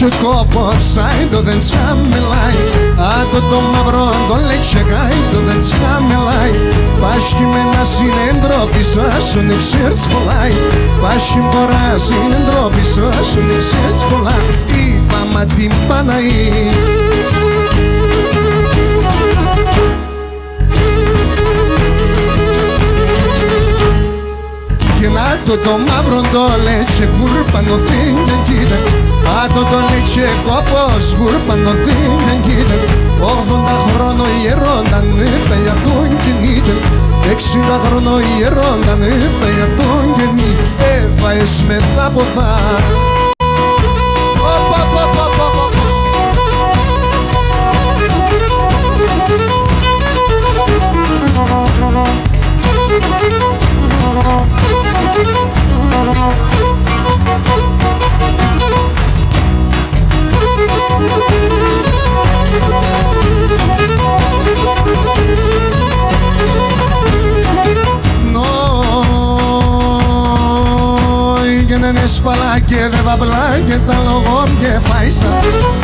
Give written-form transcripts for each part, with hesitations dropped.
σε κόπος, άιντο δεν σκαμελάει. Άντο το μαύρο το λεξεγάει, το δεν σκαμελάει. Πάσχει με ένα συνέντροπι σου, άσον εξέρτς πολλάει. Πάσχει μπορά συνέντροπι σου, άσον εξέρτς πολλάει. Είπα μα την Παναή. Και να το μαύρο το λέτσε κούρπανο θύντεν κοίτα. Άτο το λέτσε κόπος κούρπανο θύντεν κοίτα. 80 χρόνο ιερόνταν έφτα για τον γεννήτε. 60 χρόνο ιερόνταν έφτα για τον γεννήτε. Έφαες με θα ποθά. Είναι σπαλά και δε βαμπλά και τα λόγω μου και φάισα.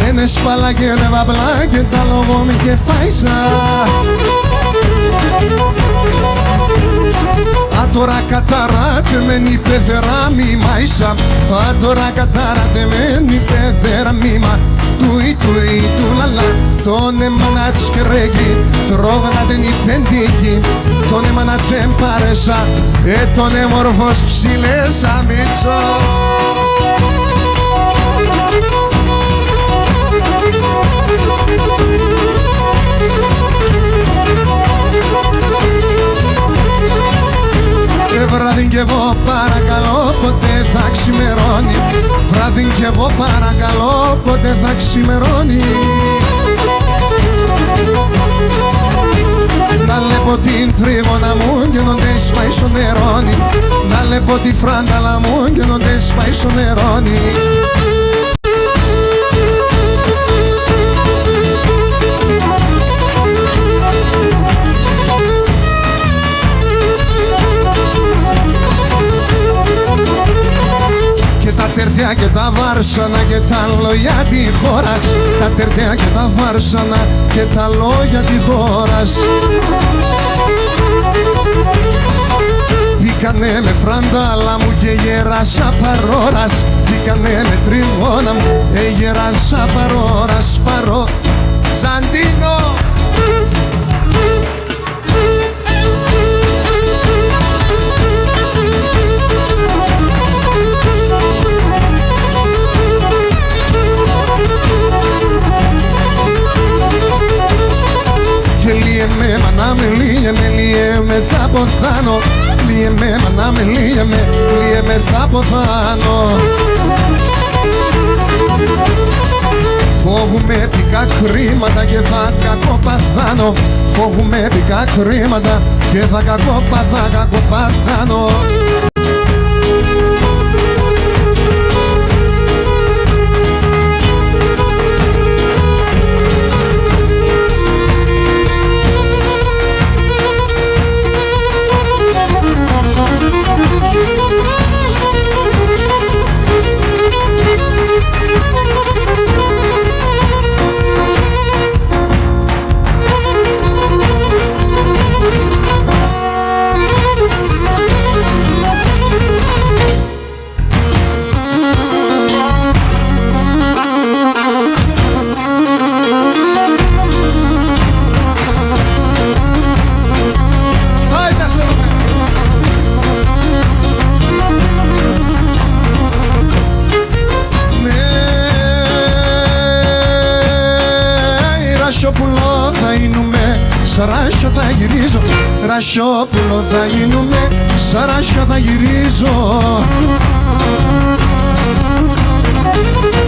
Είναι σπαλά και δε βαμπλά και τα λόγω μου και φάισα. Ατορά καταράτε μεν πεθερά μη μάισα. Ατορά καταράτε μεν πεθερά μη μα. Τουι του λαλά. Τον εμάνα της κρέγει, τρώγνα την υπεντίκη. Τον εμάνα τσεμπάρεσα, τον εμορφός ψηλέσα μίτσο. Βράδυ κι εγώ παρακαλώ ποτέ θα ξημερώνει. Βράδυ κι εγώ παρακαλώ ποτέ θα ξημερώνει. Να λέπω την τρίγωνα μου και νοντές πάει στο νερόνι. Να λέπω τη φράνταλα μου και νοντές πάει στο νερόνι. Τα τερτιά και τα βάρσανα και τα λόγια τη χώρας. Τα τερτιά και τα βάρσανα και τα λόγια τη χώρας. Μπήκανε με φραντάλα μου και γέρασα παρόρας. Μπήκανε με τριγώνα μου και γέρασα παρόρας. Παρό Ζαντίνο. Λύε μάνα με, λύε με θα ποθάνω. Λύε μάνα με, λύε με θα ποθάνω. Φόβουμαι πικά χρήματα και θα κακοπαθάνω. Φόβουμαι πικά χρήματα και θα κακοπαθάνω. Ρασιόπουλο θα γίνουμε, σαράσιο θα γυρίζω. Ρασιόπουλο θα γίνουμε, σαράσιο θα γυρίζω.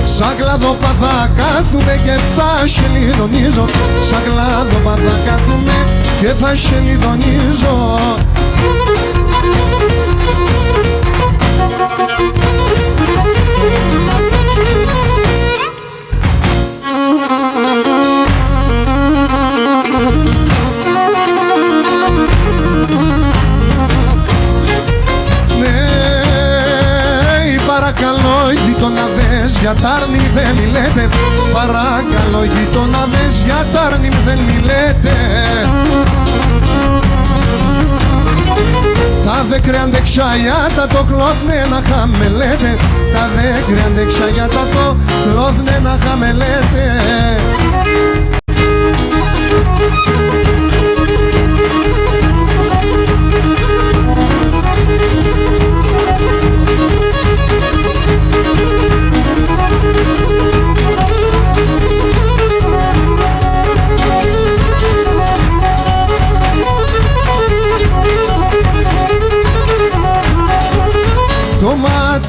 Σαν κλαδόπαθα κάθουμε και θα σε λιδονίζω. Σαν κλαδόπαθα κάθουμε και θα σε λιδονίζω. για τ' άρνη δεν μιλέτε. Παρακαλώ γειτονάδες, για τ' άρνη δεν μιλέτε. Τα δέκρυα αντεξάγια το κλώθνε να χαμελέτε. Τα δέκρυα αντεξάγια το κλώθνε να χαμελέτε.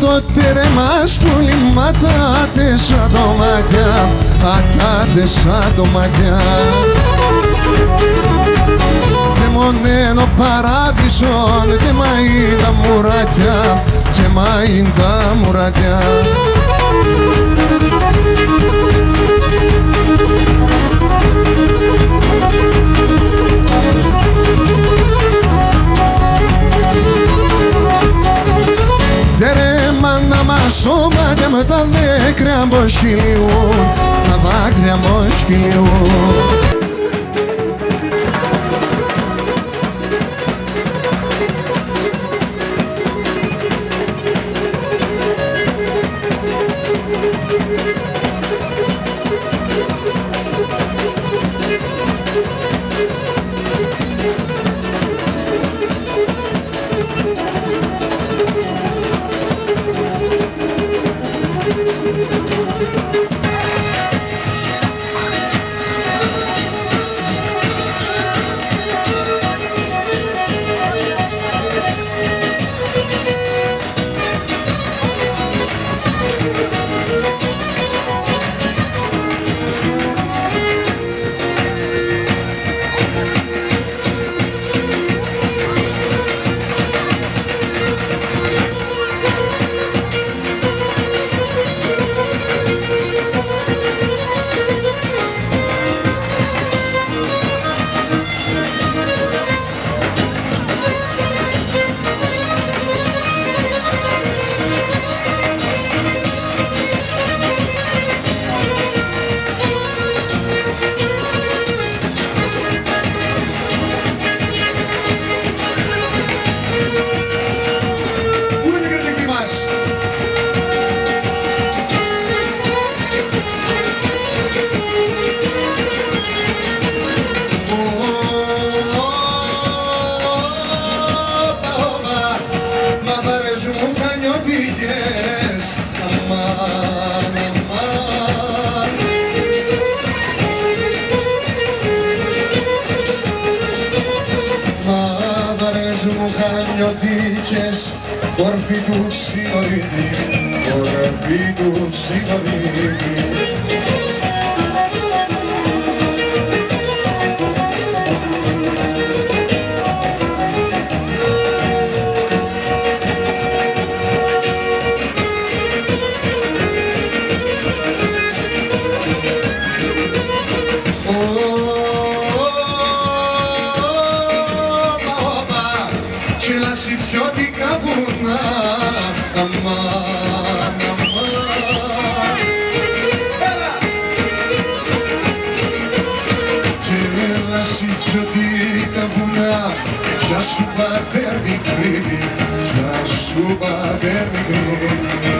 Το τέρεμας που λιμάτατε σαν το μάτια, ατάτε σαν το μάτια. Δαιμονένο παράδεισον και μαΐν τα μουράτια, και μαΐν τα μουράτια. Σώματα με τα δάκρυα πως κυλιούν, τα δάκρυα πως κυλιούν. Χανιωτικές, κορφή του ξυνορίτη, κορφή του ξυνορίτη. Σιθιώτικα βουνά, αμάν, αμάν. Και έλα σιθιώτικα βουνά, γεια σου πατέρ μικρή, γεια σου πατέρ μικρή.